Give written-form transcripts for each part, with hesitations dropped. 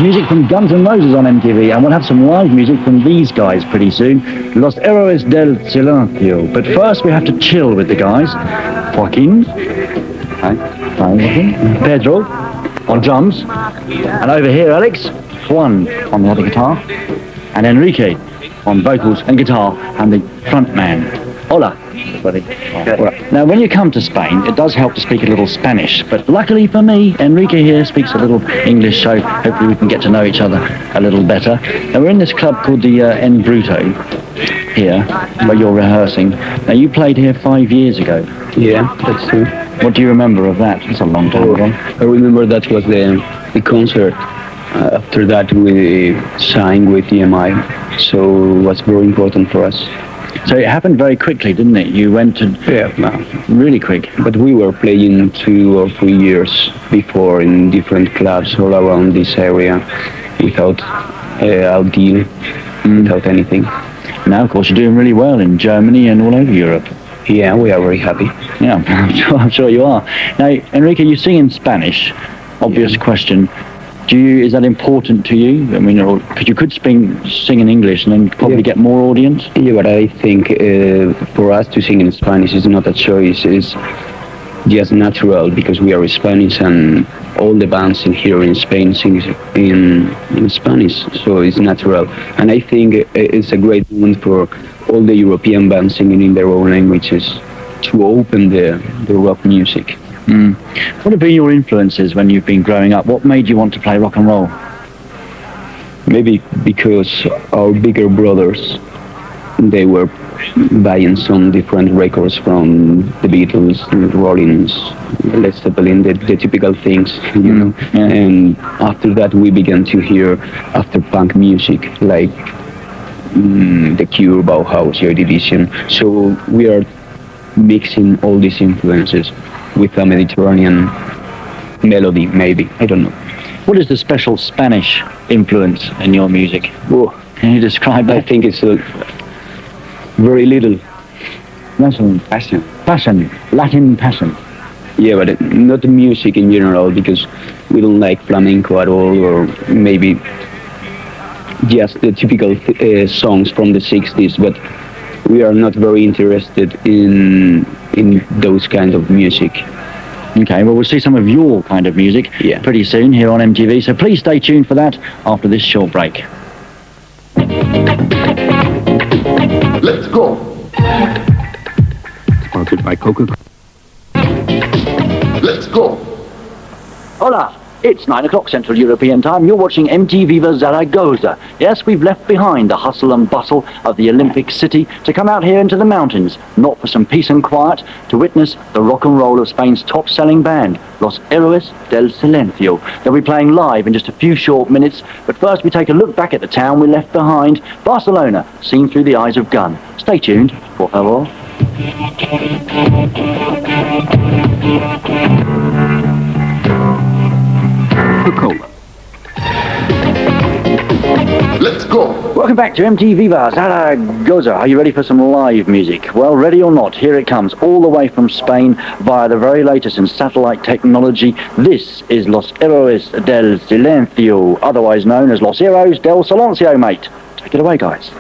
music from Guns N' Roses on MTV, and we'll have some live music from these guys pretty soon. Los Héroes del Silencio. But first we have to chill with the guys. Joaquin. Hi. Pedro on drums. And over here, Alex. Juan on the other guitar. And Enrique on vocals and guitar, and the front man. Hola, buddy. Right. Now, when you come to Spain, it does help to speak a little Spanish, but luckily for me, Enrique here speaks a little English, so hopefully we can get to know each other a little better. Now, we're in this club called the En Bruto here, where you're rehearsing. Now, you played here 5 years ago. Yeah, that's true. What do you remember of that? It's a long time ago. I remember that was the concert. After that, we signed with EMI, so it was very important for us. So it happened very quickly, didn't it? You went to... Yeah, really quick. But we were playing 2 or 3 years before in different clubs all around this area without a deal, without anything. Now, of course, you're doing really well in Germany and all over Europe. Yeah, we are very happy. Yeah, I'm sure you are. Now, Enrique, you sing in Spanish. Obvious question. Is that important to you? I mean, because you could sing in English and then probably get more audience. Yeah, but I think for us to sing in Spanish is not a choice. It's just natural because we are Spanish and all the bands in here in Spain sing in Spanish, so it's natural. And I think it's a great moment for all the European bands singing in their own languages to open the rock music. What have been your influences when you've been growing up? What made you want to play rock and roll? Maybe because our bigger brothers, they were buying some different records from the Beatles, the Rollins, Led Zeppelin, the typical things, you know. Yeah. And after that we began to hear after punk music like The Cure, Bauhaus, Joy Division. So we are mixing all these influences with a Mediterranean melody, maybe. I don't know. What is the special Spanish influence in your music? Oh, can you describe that? I think it's very little. Passion. Passion. Latin passion. Yeah, but not the music in general, because we don't like flamenco at all, or maybe just the typical songs from the 60s, but we are not very interested in those kind of music. Okay, well, we'll see some of your kind of music pretty soon here on MTV, so please stay tuned for that after this short break. Let's go. Sponsored by Coca-Cola. Let's go. Hola. It's 9 o'clock Central European Time. You're watching MTV Zaragoza. Yes, we've left behind the hustle and bustle of the Olympic city to come out here into the mountains, not for some peace and quiet, to witness the rock and roll of Spain's top-selling band, Los Héroes del Silencio. They'll be playing live in just a few short minutes, but first we take a look back at the town we left behind, Barcelona, seen through the eyes of Gun. Stay tuned, por favor. Coca-Cola. Let's go. Welcome back to MTV Zaragoza. Are you ready for some live music? Well, ready or not, here it comes, all the way from Spain via the very latest in satellite technology. This is Los Héroes del Silencio, otherwise known as Los Héroes del Silencio, mate. Take it away, guys.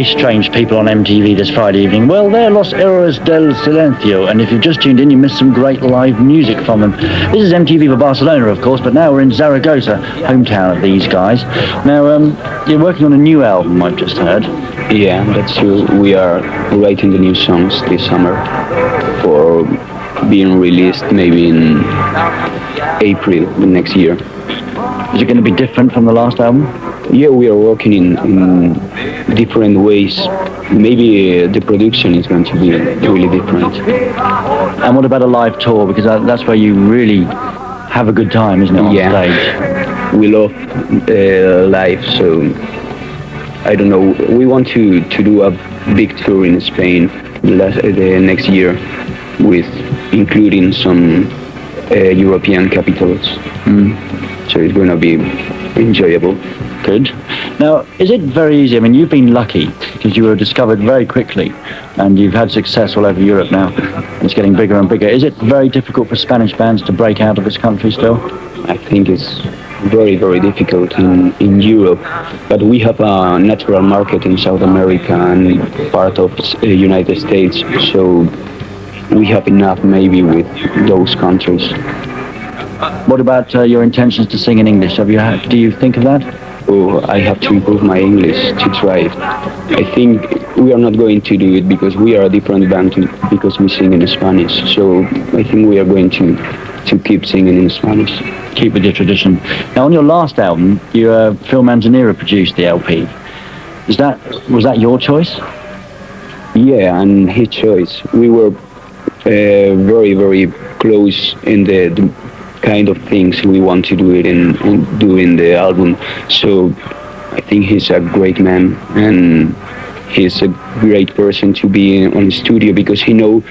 very strange people on MTV this Friday evening. Well, they're Los Héroes del Silencio, and if you've just tuned in, you missed some great live music from them. This is MTV for Barcelona, of course, but now we're in Zaragoza, hometown of these guys. Now, you're working on a new album, I've just heard. Yeah, that's true. We are writing the new songs this summer for being released maybe in April next year. Is it going to be different from the last album? Yeah, we are working in different ways. Maybe the production is going to be really different. And what about a live tour? Because that's where you really have a good time, isn't it, on stage? We love live, so I don't know. We want to do a big tour in Spain the next year, with including some European capitals. So it's going to be enjoyable. Good. Now, is it very easy? I mean, you've been lucky because you were discovered very quickly and you've had success all over Europe now. It's getting bigger and bigger. Is it very difficult for Spanish bands to break out of this country still? I think it's very, very difficult in Europe, but we have a natural market in South America and part of the United States, so we have enough maybe with those countries. What about your intentions to sing in English? Do you think of that? Oh, I have to improve my English to try it. I think we are not going to do it because we are a different band because we sing in Spanish. So I think we are going to keep singing in Spanish. Keep with your tradition. Now, on your last album, Phil Manzanera produced the LP. Was that your choice? Yeah, and his choice. We were very, very close in the kind of things we want to do it and do in the album. So I think he's a great man and he's a great person to be on the studio because he knows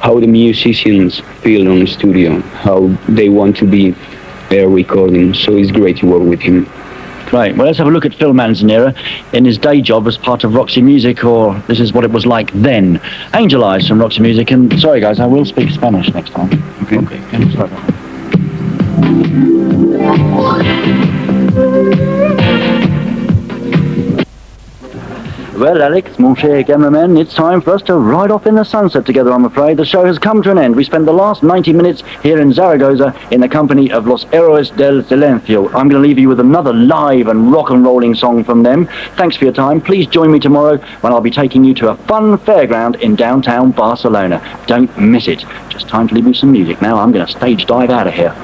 how the musicians feel on the studio, how they want to be recording. So it's great to work with him. Right, well, let's have a look at Phil Manzanera in his day job as part of Roxy Music, or this is what it was like then. Angel Eyes from Roxy Music, and sorry guys, I will speak Spanish next time. Okay. Sorry about that. Well, Alex, mon cher cameraman, it's time for us to ride off in the sunset together, I'm afraid. The show has come to an end. We spent the last 90 minutes here in Zaragoza in the company of Los Héroes del Silencio. I'm going to leave you with another live and rock and rolling song from them. Thanks for your time. Please join me tomorrow when I'll be taking you to a fun fairground in downtown Barcelona. Don't miss it. Just time to leave you some music. Now I'm going to stage dive out of here.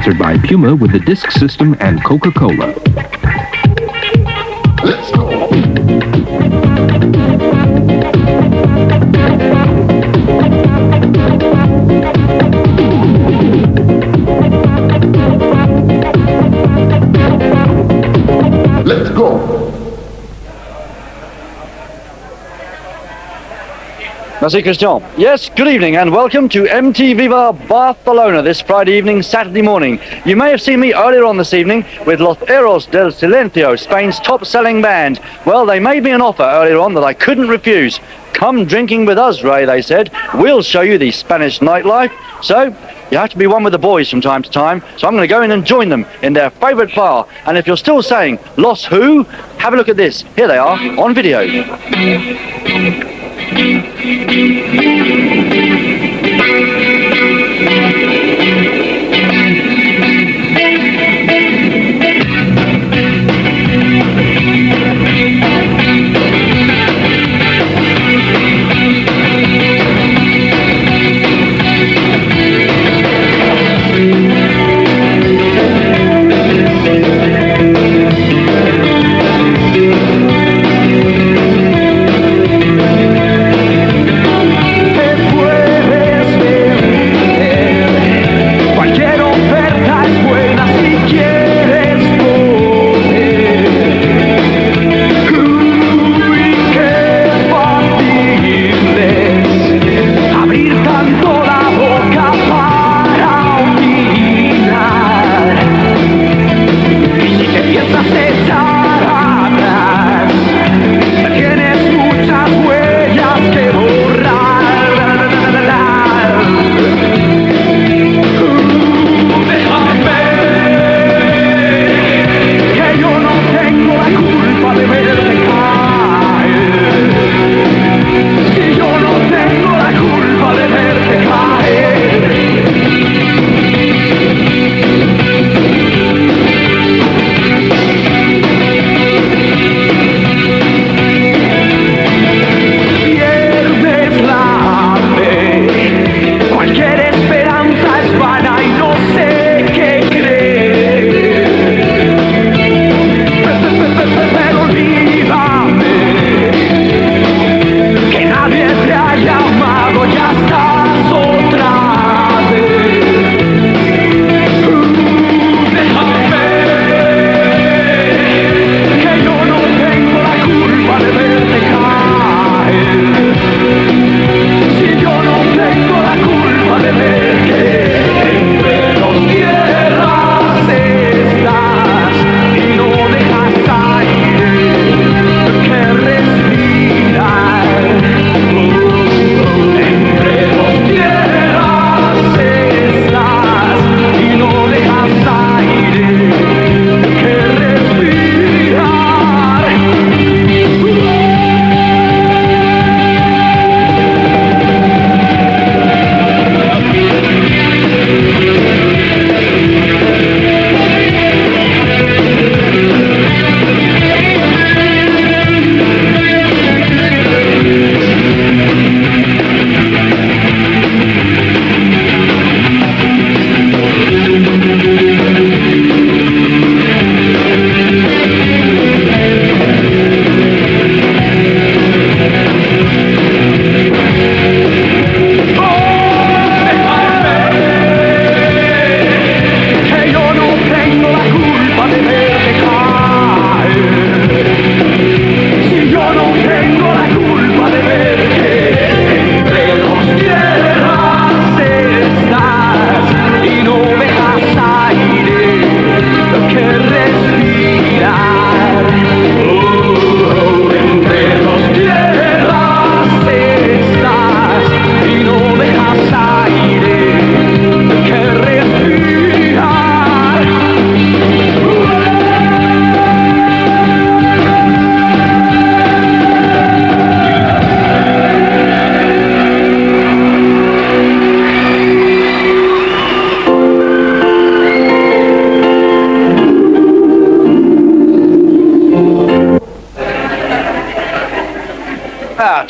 sponsored by Puma with the disc system and Coca-Cola. Let's go. Let's go. Merci, Christian. Yes, good evening and welcome to MT Viva Barcelona this Friday evening, Saturday morning. You may have seen me earlier on this evening with Los Héroes del Silencio, Spain's top-selling band. Well, they made me an offer earlier on that I couldn't refuse. Come drinking with us, Ray, they said. We'll show you the Spanish nightlife. So, you have to be one with the boys from time to time. So I'm going to go in and join them in their favourite bar. And if you're still saying, Los who? Have a look at this. Here they are, on video.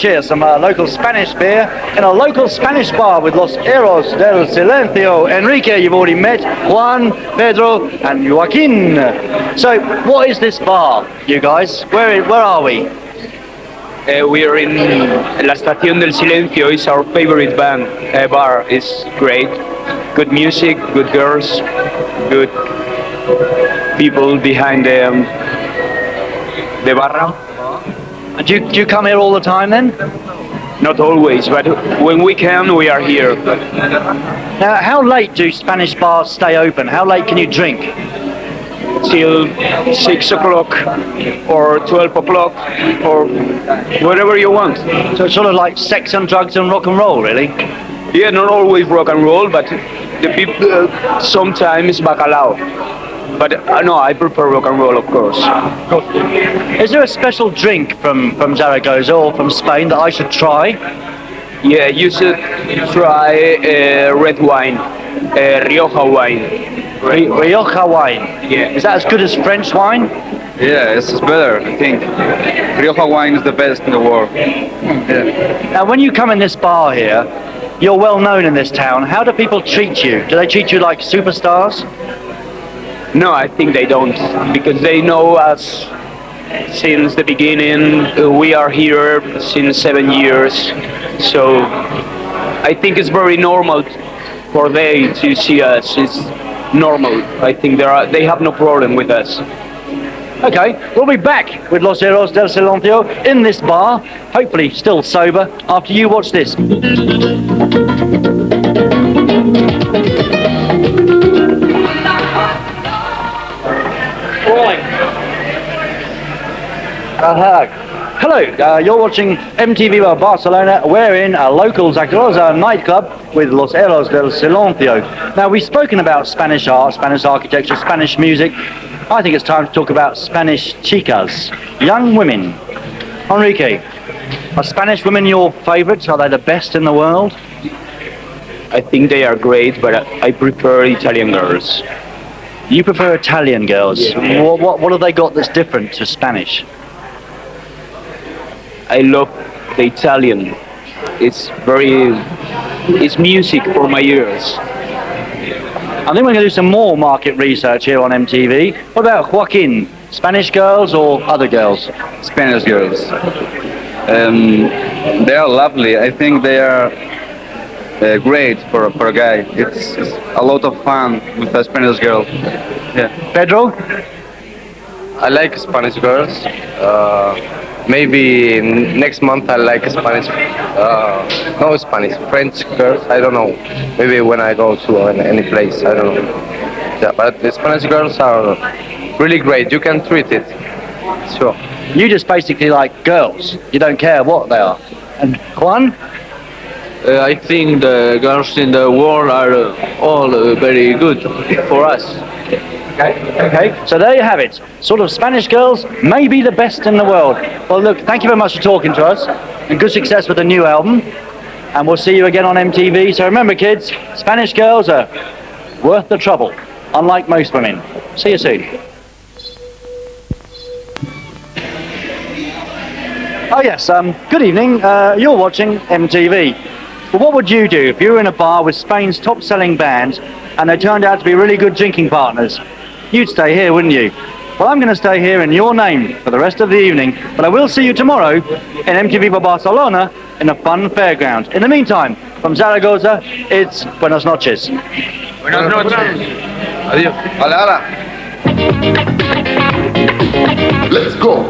cheers, some local Spanish beer in a local Spanish bar with Los Héroes del Silencio. Enrique, you've already met, Juan, Pedro, and Joaquin. So, what is this bar, you guys? Where are we? We are in La Estación del Silencio. It's our favorite bar. It's great. Good music, good girls, good people behind the barra. And do you come here all the time then? Not always, but when we can, we are here. Now, how late do Spanish bars stay open? How late can you drink? Till 6 o'clock or 12 o'clock or whatever you want. So it's sort of like sex and drugs and rock and roll, really? Yeah, not always rock and roll, but the people sometimes bacalao. But no, I prefer rock and roll, of course. Is there a special drink from Zaragoza or from Spain that I should try? Yeah, you should try red wine, Rioja wine. Rioja wine. Yeah. Is that as good as French wine? Yeah, it's better, I think. Rioja wine is the best in the world. Yeah. Now, when you come in this bar here, you're well known in this town. How do people treat you? Do they treat you like superstars? No, I think they don't, because they know us since the beginning. We are here since 7 years, so I think it's very normal for they to see us. It's normal. I think they have no problem with us. Okay, we'll be back with Los Héroes del Silencio in this bar, hopefully still sober, after you watch this. Hello, you're watching MTV Barcelona. We're in a local Zaragoza nightclub with Los Héroes del Silencio. Now, we've spoken about Spanish art, Spanish architecture, Spanish music. I think it's time to talk about Spanish chicas, young women. Enrique, are Spanish women your favourites? Are they the best in the world? I think they are great, but I prefer Italian girls. You prefer Italian girls? Yeah. What have they got that's different to Spanish? I love the Italian. It's music for my ears. I think we're going to do some more market research here on MTV. What about Joaquin? Spanish girls or other girls? Spanish girls. They are lovely. I think they are great for a guy. It's a lot of fun with a Spanish girl. Yeah. Pedro? I like Spanish girls. Maybe next month I like Spanish. No Spanish, French girls. I don't know. Maybe when I go to any place, I don't know. Yeah, but the Spanish girls are really great. You can treat it. Sure. You just basically like girls. You don't care what they are. And Juan? I think the girls in the world are all very good for us. Okay, so there you have it. Sort of Spanish girls, maybe the best in the world. Well, look, thank you very much for talking to us, and good success with the new album. And we'll see you again on MTV. So remember, kids, Spanish girls are worth the trouble, unlike most women. See you soon. Oh yes, good evening. You're watching MTV. Well, what would you do if you were in a bar with Spain's top-selling band and they turned out to be really good drinking partners? You'd stay here, wouldn't you? Well, I'm going to stay here in your name for the rest of the evening, but I will see you tomorrow in MTV Barcelona in a fun fairground. In the meantime, from Zaragoza, it's Buenas noches. Buenas noches. Adiós. Hala, hala. Let's go.